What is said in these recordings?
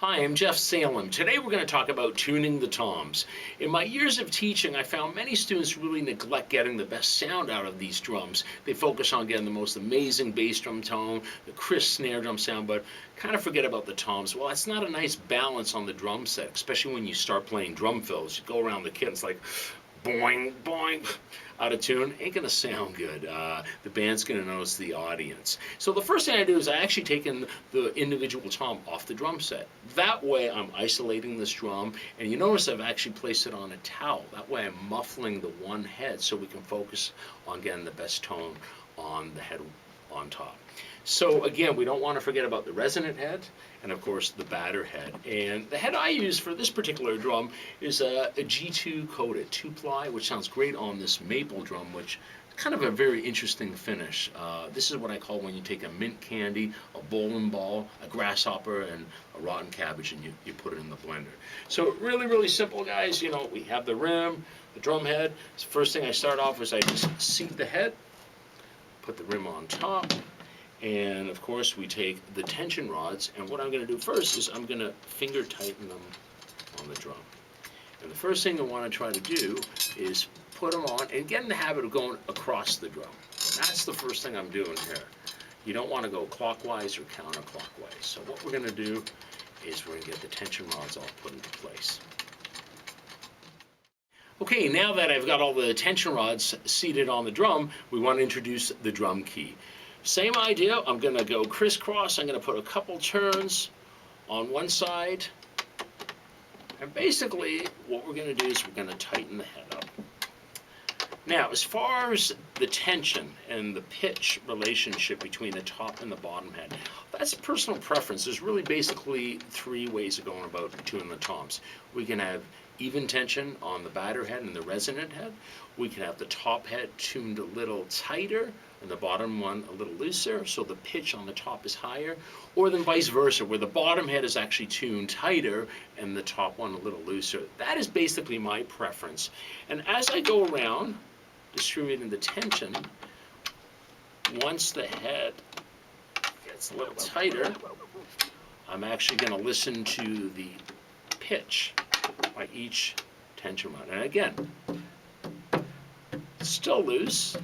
Hi, I'm Jeff Salem. Today we're going to talk about tuning the toms. In my years of teaching, I found many students really neglect getting the best sound out of these drums. They focus on getting the most amazing bass drum tone, the crisp snare drum sound, but kind of forget about the toms. Well, that's not a nice balance on the drum set, especially when you start playing drum fills. You go around the kit, it's like boing, boing, out of tune. Ain't gonna sound good. The band's gonna notice the audience. So the first thing I do is I actually take the individual tom off the drum set. That way I'm isolating this drum, and you notice I've actually placed it on a towel. That way I'm muffling the one head so we can focus on getting the best tone on the head on top. So again, we don't want to forget about the resonant head and of course the batter head. And the head I use for this particular drum is a G2 coated 2-ply, which sounds great on this maple drum, which is kind of a very interesting finish. This is what I call when you take a mint candy, a bowling ball, a grasshopper, and a rotten cabbage, and you put it in the blender. So really, really simple, guys. You know, we have the rim, the drum head. So first thing I start off is I just seat the head, put the rim on top, and of course we take the tension rods, and what I'm going to do first is I'm going to finger tighten them on the drum. And the first thing I want to try to do is put them on and get in the habit of going across the drum. That's the first thing I'm doing here. You don't want to go clockwise or counterclockwise. So what we're going to do is we're going to get the tension rods all put into place. Okay, now that I've got all the tension rods seated on the drum, we want to introduce the drum key. Same idea, I'm going to go crisscross. I'm going to put a couple turns on one side. And basically, what we're going to do is we're going to tighten the head up. Now, as far as the tension and the pitch relationship between the top and the bottom head, that's personal preference. There's really basically three ways of going about tuning the toms. We can have even tension on the batter head and the resonant head. We can have the top head tuned a little tighter and the bottom one a little looser, so the pitch on the top is higher, or then vice versa, where the bottom head is actually tuned tighter and the top one a little looser. That is basically my preference. And as I go around distributing the tension, once the head gets a little tighter, I'm actually going to listen to the pitch by each tension rod. And again, still loose.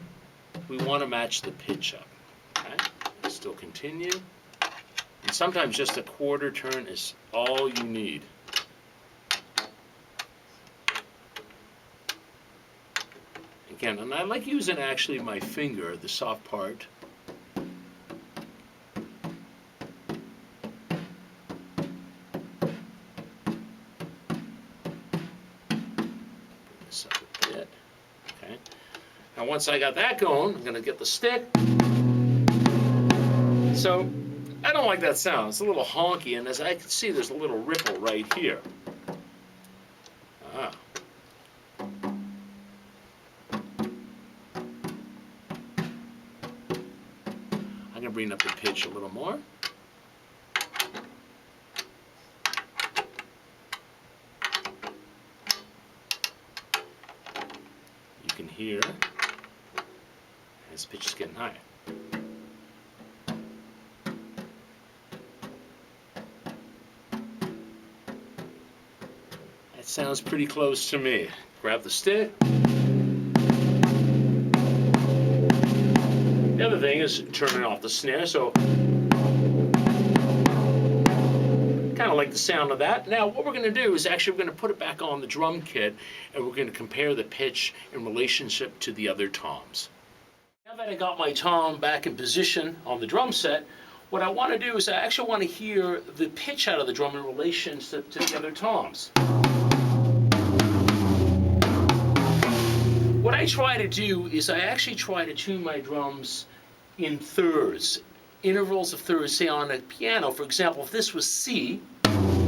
We want to match the pitch up. Okay? Still continue. And sometimes just a quarter turn is all you need. Again, and I like using actually my finger, the soft part. This up a bit. Okay. Now once I got that going, I'm going to get the stick. So I don't like that sound. It's a little honky, and as I can see, there's a little ripple right here. Ah. I'm going to bring up the pitch a little more. You can hear as pitch is getting higher. That sounds pretty close to me. Grab the stick. The other thing is turning off the snare, so kind of like the sound of that. Now what we're going to do is actually we're going to put it back on the drum kit, and we're going to compare the pitch in relationship to the other toms. Now that I got my tom back in position on the drum set, what I want to do is I actually want to hear the pitch out of the drum in relationship to the other toms. What I try to do is I actually try to tune my drums in thirds, intervals of thirds. Say on a piano, for example, if this was C,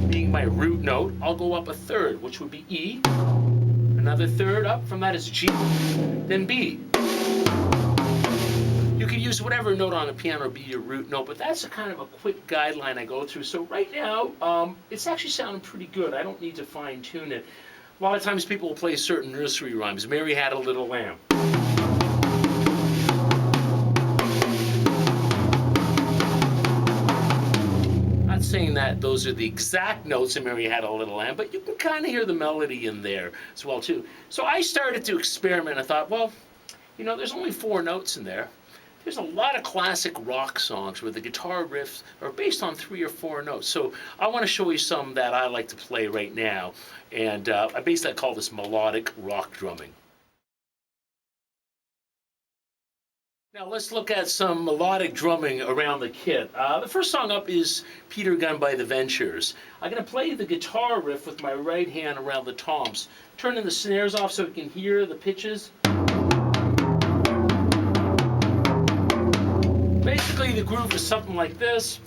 being my root note, I'll go up a third, which would be E. Another third up from that is G, then B. You can use whatever note on a piano be your root note, but that's a kind of a quick guideline I go through. So right now, it's actually sounding pretty good. I don't need to fine tune it. A lot of times people will play certain nursery rhymes. Mary Had a Little Lamb. Not saying saying that those are the exact notes in Mary Had a Little Lamb, but you can kind of hear the melody in there as well too. So I started to experiment. I thought, well, you know, there's only 4 notes in there. There's a lot of classic rock songs where the guitar riffs are based on 3 or 4 notes. So I want to show you some that I like to play right now. And I basically call this melodic rock drumming. Now let's look at some melodic drumming around the kit. The first song up is Peter Gunn by the Ventures. I'm going to play the guitar riff with my right hand around the toms, turning the snares off so we can hear the pitches. Basically, the groove is something like this.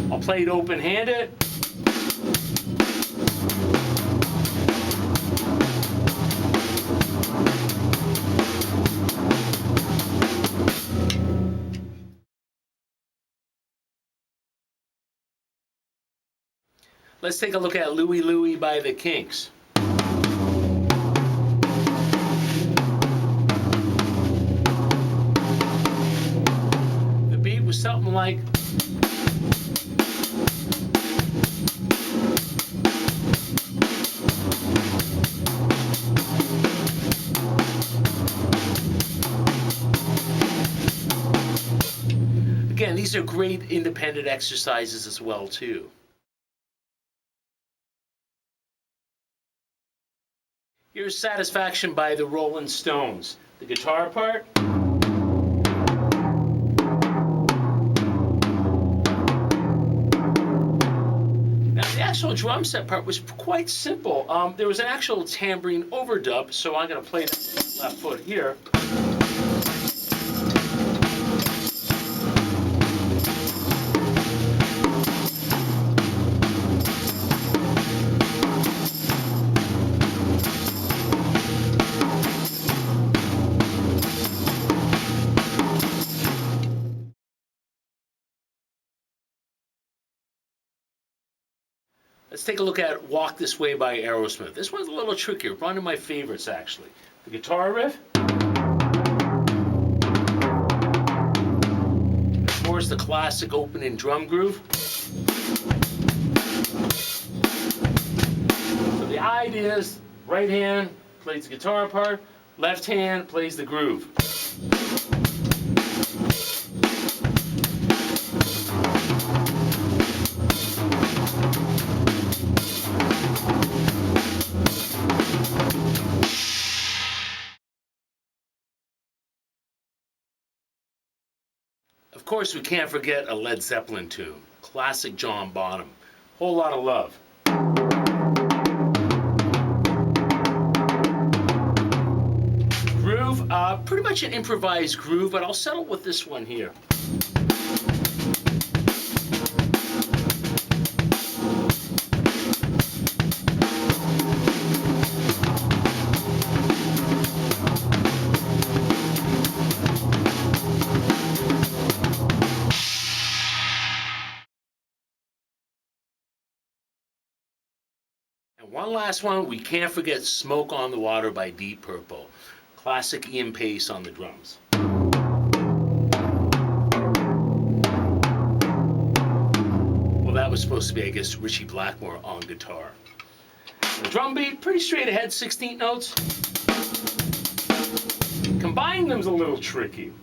I'll play it open-handed. Let's take a look at Louie Louie by the Kinks. Was something like again, these are great independent exercises as well too. Here's Satisfaction by the Rolling Stones. The guitar part. The actual drum set part was quite simple. There was an actual tambourine overdub, so I'm going to play the left foot here. Let's take a look at Walk This Way by Aerosmith. This one's a little trickier, one of my favorites actually. The guitar riff. Of course, the classic opening drum groove. So the idea is right hand plays the guitar part, left hand plays the groove. Of course, we can't forget a Led Zeppelin tune, classic John Bonham, Whole Lotta Love. Groove, pretty much an improvised groove, but I'll settle with this one here. And one last one, we can't forget Smoke on the Water by Deep Purple. Classic Ian Pace on the drums. Well, that was supposed to be, I guess, Richie Blackmore on guitar. The drum beat, pretty straight ahead, 16 notes. Combining them's a little tricky.